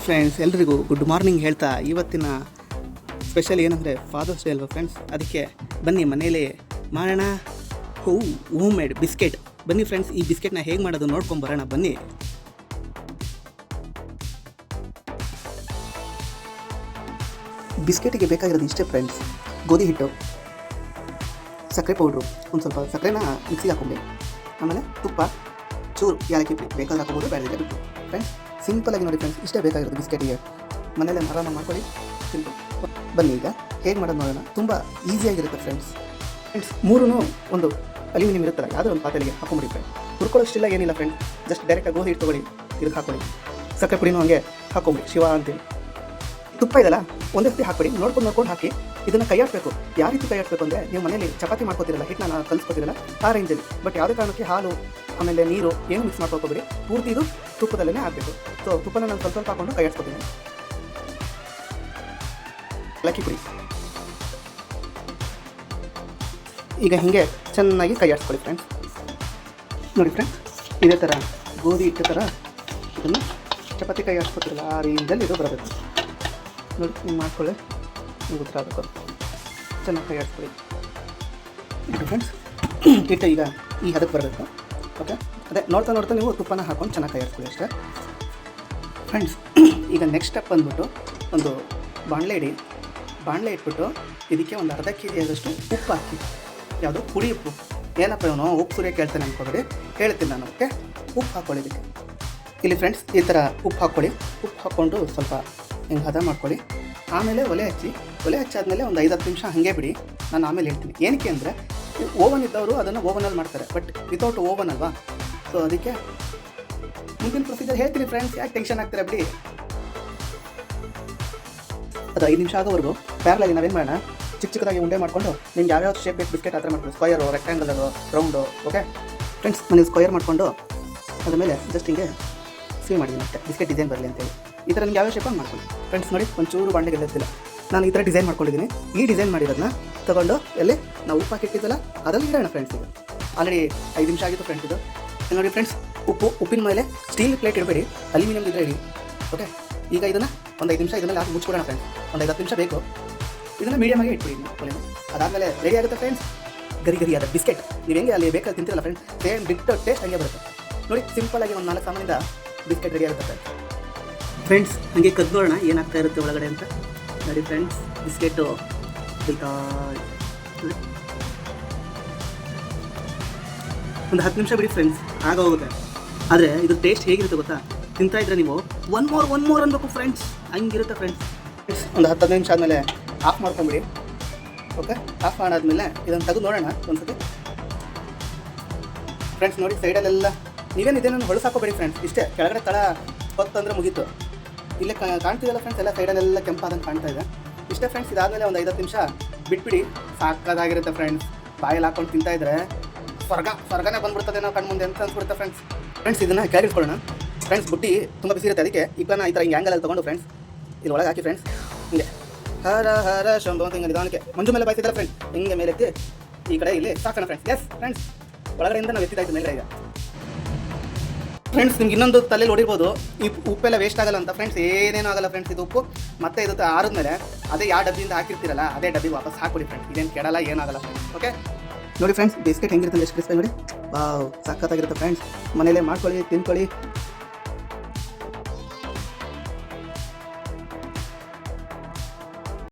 Friends, ಎಲ್ರಿಗೂ good morning ಹೇಳ್ತಾ ಇವತ್ತಿನ ಸ್ಪೆಷಲ್ ಏನಂದರೆ ಫಾದರ್ಸ್ ಡೇ ಅಲ್ವಾ ಫ್ರೆಂಡ್ಸ್. ಅದಕ್ಕೆ ಬನ್ನಿ ಮನೇಲಿ ಮಾಡೋಣ ಹೋಮ್ ಮೇಡ್ ಬಿಸ್ಕೆಟ್. ಬನ್ನಿ ಫ್ರೆಂಡ್ಸ್, ಈ ಬಿಸ್ಕೆಟ್ನ ಹೇಗೆ ಮಾಡೋದು ನೋಡ್ಕೊಂಬರೋಣ ಬನ್ನಿ. ಬಿಸ್ಕೆಟಿಗೆ ಬೇಕಾಗಿರೋದು ಇಷ್ಟೇ ಫ್ರೆಂಡ್ಸ್: ಗೋಧಿ ಹಿಟ್ಟು, ಸಕ್ಕರೆ ಪೌಡ್ರು, ಒಂದು ಸ್ವಲ್ಪ ಸಕ್ಕರೆನ ಮಿಕ್ಸಿಗೆ ಹಾಕೊಂಡೆ, ಆಮೇಲೆ ತುಪ್ಪ, ಚೂರು ಯಾಲಕ್ಕಿ ಪುಡಿ ಬೇಕಾದ್ರೆ ಹಾಕೋಬೋದು, ಬೇಡ ಬಿಟ್ಟು. ಫ್ರೆಂಡ್ಸ್, ಸಿಂಪಲಾಗಿ ನೋಡಿ ಫ್ರೆಂಡ್ಸ್, ಇಷ್ಟೇ ಬೇಕಾಗಿರೋದು ಬಿಸ್ಕೆಟಿಗೆ. ಮನೇಲೆ ಆರಾಮ ಮಾಡ್ಕೊಳ್ಳಿ, ಸಿಂಪಲ್. ಬನ್ನಿ ಈಗ ಹೇಗೆ ಮಾಡೋದು ನೋಡೋಣ. ತುಂಬ ಈಸಿಯಾಗಿರುತ್ತೆ ಫ್ರೆಂಡ್ಸ್. ಮೂರೂ ಒಂದು ಅಲ್ಯೂಮಿನಿಯಂ ಇರುತ್ತಲ್ಲ, ಯಾವುದೋ ಒಂದು ಪಾತ್ರೆಗೆ ಹಾಕೊಂಬಿಡಿ ಫ್ರೆಂಡ್ಸ್. ಹುರ್ಕೊಳ್ಳೋಷ್ಟಿಲ್ಲ ಏನಿಲ್ಲ ಫ್ರೆಂಡ್ಸ್, ಜಸ್ಟ್ ಡೈರೆಕ್ಟಾಗಿ ಗೋಧಿ ಹಿಟ್ಟು ತೊಗೊಳ್ಳಿ, ಇದಕ್ಕೆ ಹಾಕೊಳ್ಳಿ. ಸಕ್ಕರೆ ಪುಡಿನೂ ಹಂಗೆ ಹಾಕೊಂಬಿಡಿ, ಶಿವ ಅಂತೇಳಿ. ತುಪ್ಪ ಇದೆಲ್ಲ ಒಂದೇ ಸತಿ ಹಾಕ್ಬಿಡಿ, ನೋಡ್ಕೊಂಡು ಹಾಕಿ. ಇದನ್ನು ಕೈ ಆಡಿಸ್ಬೇಕು. ಯಾವ ರೀತಿ ಕೈ ಆಡಿಸ್ಬೇಕು ಅಂದರೆ, ನೀವು ಮನೇಲಿ ಚಪಾತಿ ಮಾಡ್ಕೋತಿರಲ್ಲ, ಹಿಟ್ಟನ್ನ ಕಲಿಸ್ಕೋತಿರಲ್ಲ, ಆ ರೇಂಜಲ್ಲಿ. ಬಟ್ ಯಾವುದೇ ಕಾರಣಕ್ಕೆ ಹಾಲು ಆಮೇಲೆ ನೀರು ಏನು ಮಿಕ್ಸ್ ಮಾಡ್ಕೊಳ್ಬೇಡಿ, ಪೂರ್ತಿ ಇದು ತುಪ್ಪದಲ್ಲೇ ಆಗಬೇಕು. ಸೊ ತುಪ್ಪನ ನಾನು ಸ್ವಲ್ಪ ಹಾಕೊಂಡು ಕೈ ಆಡಿಸ್ಕೊತೀನಿ. ಏಲಕ್ಕಿ ಪುಡಿ ಈಗ ಹೀಗೆ ಚೆನ್ನಾಗಿ ಕೈ ಆಡಿಸ್ಕೊಳ್ಳಿ ಫ್ರೆಂಡ್ಸ್. ನೋಡಿ ಫ್ರೆಂಡ್ಸ್, ಇದೇ ಥರ ಗೋಧಿ ಹಿಟ್ಟು ಥರ ಇದನ್ನು ಚಪಾತಿ ಕೈ ಆಡಿಸ್ಕೊತಿರಲ್ಲ, ಆ ರೇಂಜಲ್ಲಿ ಇದು ಬರಬೇಕು. ನೋಡಿ, ನೀವು ಮಾಡ್ಕೊಳ್ಳಿ, ನಿಮ್ಗೆ ಉತ್ತರ ಆಗಬೇಕು. ಚೆನ್ನಾಗಿ ಕೈ ಆಡಿಸ್ಕೊಳ್ಳಿ. ನೋಡಿ ಫ್ರೆಂಡ್ಸ್, ಹಿಟ್ಟು ಈಗ ಈ ಹದಕ್ಕೆ ಬರಬೇಕು. ಓಕೆ, ಅದೇ ನೋಡ್ತಾ ನೀವು ತುಪ್ಪನ ಹಾಕೊಂಡು ಚೆನ್ನಾಗಿ ಕೈ ಆಡಿಸ್ಕೊಳ್ಳಿ ಅಷ್ಟೇ ಫ್ರೆಂಡ್ಸ್. ಈಗ ನೆಕ್ಸ್ಟ್ ಸ್ಟೆಪ್ ಬಂದ್ಬಿಟ್ಟು, ಒಂದು ಬಾಣಲೆ ಇಟ್ಬಿಟ್ಟು ಇದಕ್ಕೆ ಒಂದು ಅರ್ಧ ಕೆ ಜಿ ಆದಷ್ಟು ಉಪ್ಪು ಹಾಕಿ. ಯಾವುದು? ಪುಡಿ ಉಪ್ಪು. ಏನಪ್ಪ ಇವನು ಉಪ್ಪು ಸುರಿಯೋಕೆ ಕೇಳ್ತಾನೆ ಅನ್ಕೊಬೇಡಿ, ಹೇಳ್ತೀನಿ ನಾನು. ಓಕೆ, ಉಪ್ಪು ಹಾಕ್ಕೊಳ್ಳಿ ಇದಕ್ಕೆ. ಇಲ್ಲಿ ಫ್ರೆಂಡ್ಸ್, ಈ ಥರ ಉಪ್ಪು ಹಾಕ್ಕೊಳ್ಳಿ. ಉಪ್ಪು ಹಾಕ್ಕೊಂಡು ಸ್ವಲ್ಪ ಹಿಂಗೆ ಹದ ಮಾಡ್ಕೊಳ್ಳಿ. ಆಮೇಲೆ ಒಲೆ ಹಚ್ಚಾದ್ಮೇಲೆ ಒಂದು 5-10 ನಿಮಿಷ ಹಾಗೆ ಬಿಡಿ. ನಾನು ಆಮೇಲೆ ಹೇಳ್ತೀನಿ ಏನಕ್ಕೆ ಅಂದರೆ, ಓವನ್ ಇದ್ದವರು ಅದನ್ನು ಓವನಲ್ಲಿ ಮಾಡ್ತಾರೆ, ಬಟ್ ವಿತೌಟ್ ಓವನ್ ಅಲ್ವಾ. ಸೊ ಅದಕ್ಕೆ ಮುಂದಿನ ಪ್ರೊಸೀಜರ್ ಹೇಳ್ತೀನಿ ಫ್ರೆಂಡ್ಸ್, ಯಾಕೆ ಟೆನ್ಷನ್ ಆಗ್ತೀರಾ ಬಿಡಿ. ಅದು 5 ನಿಮಿಷ ಆಗೋವರೆಗೂ ಪ್ಯಾರಲಾಗಿ ನಾವೇನು ಮಾಡೋಣ, ಚಿಕ್ಕದಾಗಿ ಉಂಡೆ ಮಾಡಿಕೊಂಡು ನಿಮ್ಗೆ ಯಾವ್ಯಾವ ಶೇಪ್ ಬೇಕು ಬಿಸ್ಕೆಟ್ ಆ ಥರ ಮಾಡ್ಕೊಳ್ಳಿ. Square, rectangular, round. Okay friends, ನಾನು ಸ್ಕ್ವಯರ್ ಮಾಡಿಕೊಂಡು ಅದ್ರ ಮೇಲೆ ಜಸ್ಟ್ ಹಿಂಗೆ ಸೀಲ್ ಮಾಡಿದ್ದೀನಿ ಅಷ್ಟೇ, ಬಿಸ್ಕೆಟ್ ಡಿಸೈನ್ ಬರಲಿ ಅಂತೇಳಿ. ಈ ಥರ ನಿಮ್ಗೆ ಯಾವ ಶೇಪನ್ನು ಮಾಡ್ಕೊಳ್ಳಿ ಫ್ರೆಂಡ್ಸ್. ನೋಡಿ, ಒಂಚೂರು ಬಾಂಡೆಗೆ ಎತ್ತಿಲ್ಲ, ನಾನು ಈ ಥರ ಡಿಸೈನ್ ಮಾಡ್ಕೊಂಡಿದ್ದೀನಿ. ಈ ಡಿಸೈನ್ ಮಾಡಿರೋದನ್ನ ತೊಗೊಂಡು ಎಲ್ಲಿ ನಾವು ಉಪ್ಪು ಹಾಕಿಟ್ಟಿದ್ದಲ್ಲ ಅದರಲ್ಲಿ ಇಡೋಣ ಫ್ರೆಂಡ್ಸ್. ಇದು ಆಲ್ರೆಡಿ 5 ನಿಮಿಷ ಆಗಿತ್ತು ಫ್ರೆಂಡ್ಸ್. ಇದು ನೋಡಿ ಫ್ರೆಂಡ್ಸ್, ಉಪ್ಪಿನ ಮೇಲೆ ಸ್ಟೀಲ್ ಪ್ಲೇಟ್ ಇಡಬೇಡಿ, ಅಲ್ಯೂಮಿನಿಯಂ ಇದ್ರೆ ಇಡಿ. ಓಕೆ, ಈಗ ಇದನ್ನು ಒಂದು 5 ನಿಮಿಷ ಇದನ್ನೆಲ್ಲ ಹಾಕಿ ಮುಚ್ಚಿಬಿಡೋಣ ಫ್ರೆಂಡ್ಸ್. ಒಂದು 5-10 ನಿಮಿಷ ಬೇಕು. ಇದನ್ನು ಮೀಡಿಯಮಾಗಿ ಇಟ್ಬಿಡಿ ಒಲೆನ. ಅದಾದಮೇಲೆ ರೆಡಿ ಆಗುತ್ತೆ ಫ್ರೆಂಡ್ಸ್, ಗರಿ ಆದ ಬಿಸ್ಕೆಟ್. ನೀವು ಹೆಂಗೆ ಅಲ್ಲಿ ಬೇಕಾದ್ರೆ ತಿಂತಿರಲ್ಲ ಫ್ರೆಂಡ್ಸ್, ಸೇಮ್ ಬಿಟ್ಟು ಟೇಸ್ಟ್ ಹಂಗೆ ಬರುತ್ತೆ. ನೋಡಿ, ಸಿಂಪಲಾಗಿ ಒಂದು 4 ಸಾಮಾನಿಂದ ಬಿಸ್ಕೆಟ್ ರೆಡಿ ಆಗುತ್ತೆ ಫ್ರೆಂಡ್ಸ್. ಹಾಗೆ ಕದ್ದು ನೋಡೋಣ ಏನಾಗ್ತಾ ಇರುತ್ತೆ ಒಳಗಡೆ ಅಂತ. ನೋಡಿ ಫ್ರೆಂಡ್ಸ್, ಬಿಸ್ಕೆಟು ಒಂದು 10 ನಿಮಿಷ ಬಿಡಿ ಫ್ರೆಂಡ್ಸ್, ಆಗ ಹೋಗುತ್ತೆ. ಆದರೆ ಇದು ಟೇಸ್ಟ್ ಹೇಗಿರುತ್ತೆ ಗೊತ್ತಾ, ತಿಂತಾ ಇದ್ರೆ ನೀವು ಒನ್ ಮೋರ್ ಅನ್ಬೇಕು ಫ್ರೆಂಡ್ಸ್, ಹಂಗಿರುತ್ತೆ ಫ್ರೆಂಡ್ಸ್. ಒಂದು 10-15 ನಿಮಿಷ ಆದಮೇಲೆ ಆಫ್ ಮಾಡ್ಕೊಂಬಿಡಿ. ಓಕೆ, ಆಫ್ ಮಾಡಾದ್ಮೇಲೆ ಇದನ್ನು ತೆಗೆದು ನೋಡೋಣ ಒಂದ್ಸತಿ ಫ್ರೆಂಡ್ಸ್. ನೋಡಿ, ಸೈಡಲ್ಲೆಲ್ಲ ನೀವೇನು ಇದೇನು ಹೊಳಸಾಕೋಬೇಡಿ ಫ್ರೆಂಡ್ಸ್, ಇಷ್ಟೇ. ಕೆಳಗಡೆ ತಳ ಹೊತ್ತಂದ್ರೆ ಮುಗೀತು. ಇಲ್ಲೇ ಕಾಣ್ತಿದೆಯಲ್ಲ ಫ್ರೆಂಡ್ಸ್, ಎಲ್ಲ ಸೈಡಲ್ಲೆಲ್ಲ ಕೆಂಪಾದಂಗೆ ಕಾಣ್ತಾ ಇದೆ. ಇಷ್ಟೇ ಫ್ರೆಂಡ್ಸ್. ಇದಾದಮೇಲೆ ಒಂದು 5-10 ನಿಮಿಷ ಬಿಟ್ಬಿಡಿ, ಸಾಕಾಗಿರುತ್ತೆ ಫ್ರೆಂಡ್ಸ್. ಬಾಯಲ್ಲಿ ಹಾಕೊಂಡು ತಿಂತಾ ಇದ್ರೆ ಸ್ವರ್ಗನೇ ಬಂದ್ಬಿಡ್ತದೆ ನಾವು ಕಣ್ಮುಂದೆ ಅಂತ ಅನ್ಸ್ಬಿಡುತ್ತೆ ಫ್ರೆಂಡ್ಸ್. ಇದನ್ನು ಕೆಳಗೆ ಇಟ್ಕೊಳ್ಳೋಣ ಫ್ರೆಂಡ್ಸ್. ಬುಟ್ಟಿ ತುಂಬ ಬಿಸಿ ಇರುತ್ತೆ, ಅದಕ್ಕೆ ಇಪ್ಪನ ಈ ಥರ ಹಿಂಗೆ ಆ್ಯಂಗಲಲ್ಲಿ ತೊಗೊಂಡು ಫ್ರೆಂಡ್ಸ್ ಇಲ್ಲಿ ಒಳಗೆ ಹಾಕಿ ಫ್ರೆಂಡ್ಸ್. ಹಿಂಗೆ ಹರ ಶಂಭು ಅಂತ ಹಿಂಗೆ ನಿಧಾನಕ್ಕೆ ಮಂಜು ಮೇಲೆ ಬಾಯ್ತಿದ್ದಾರೆ ಫ್ರೆಂಡ್ಸ್. ಹಿಂಗೆ ಮೇಲೆ ಎತ್ತಿ ಈ ಕಡೆ ಇಲ್ಲಿ ಸಾಕೋಣ ಫ್ರೆಂಡ್ಸ್. ಎಸ್ ಫ್ರೆಂಡ್ಸ್, ಒಳಗಡೆಯಿಂದ ನಾವು ಎತ್ತಿದ್ದಾಯ್ತು ಮೇಲೆ. ಈಗ ಫ್ರೆಂಡ್ಸ್, ನಿಮ್ಗೆ ಇನ್ನೊಂದು ತಲೆಯಲ್ಲಿ ಹೊಡಿರ್ಬೋದು, ಈ ಉಪ್ಪೆಲ್ಲ ವೇಸ್ಟ್ ಆಗಲ್ಲ ಅಂತ ಫ್ರೆಂಡ್ಸ್. ಏನೇನು ಆಗಲ್ಲ ಫ್ರೆಂಡ್ಸ್. ಇದು ಉಪ್ಪು ಮತ್ತೆ ಇದು ಆರಿದ್ಮೇಲೆ ಅದೇ ಯಾವ ಡಬ್ಬಿಯಿಂದ ಹಾಕಿರ್ತೀರಲ್ಲ ಅದೇ ಡಬ್ಬಿ ವಾಪಸ್ ಹಾಕ್ಬಿಡಿ ಫ್ರೆಂಡ್ಸ್. ಇದೇನು ಕೆಡಲ್ಲ, ಏನಾಗಲ್ಲ ಫ್ರೆಂಡ್ಸ್. ಓಕೆ ನೋಡಿ ಫ್ರೆಂಡ್ಸ್, ಬಿಸ್ಕೆಟ್ ಹೆಂಗಿರುತ್ತೆ ಎಷ್ಟು ಕ್ರಿಸ್ಪಿ ನೋಡಿ. ವಾವ್, ಸಖತ್ತಾಗಿರುತ್ತೆ ಫ್ರೆಂಡ್ಸ್. ಮನೇಲೇ ಮಾಡ್ಕೊಳ್ಳಿ, ತಿನ್ಕೊಳ್ಳಿ.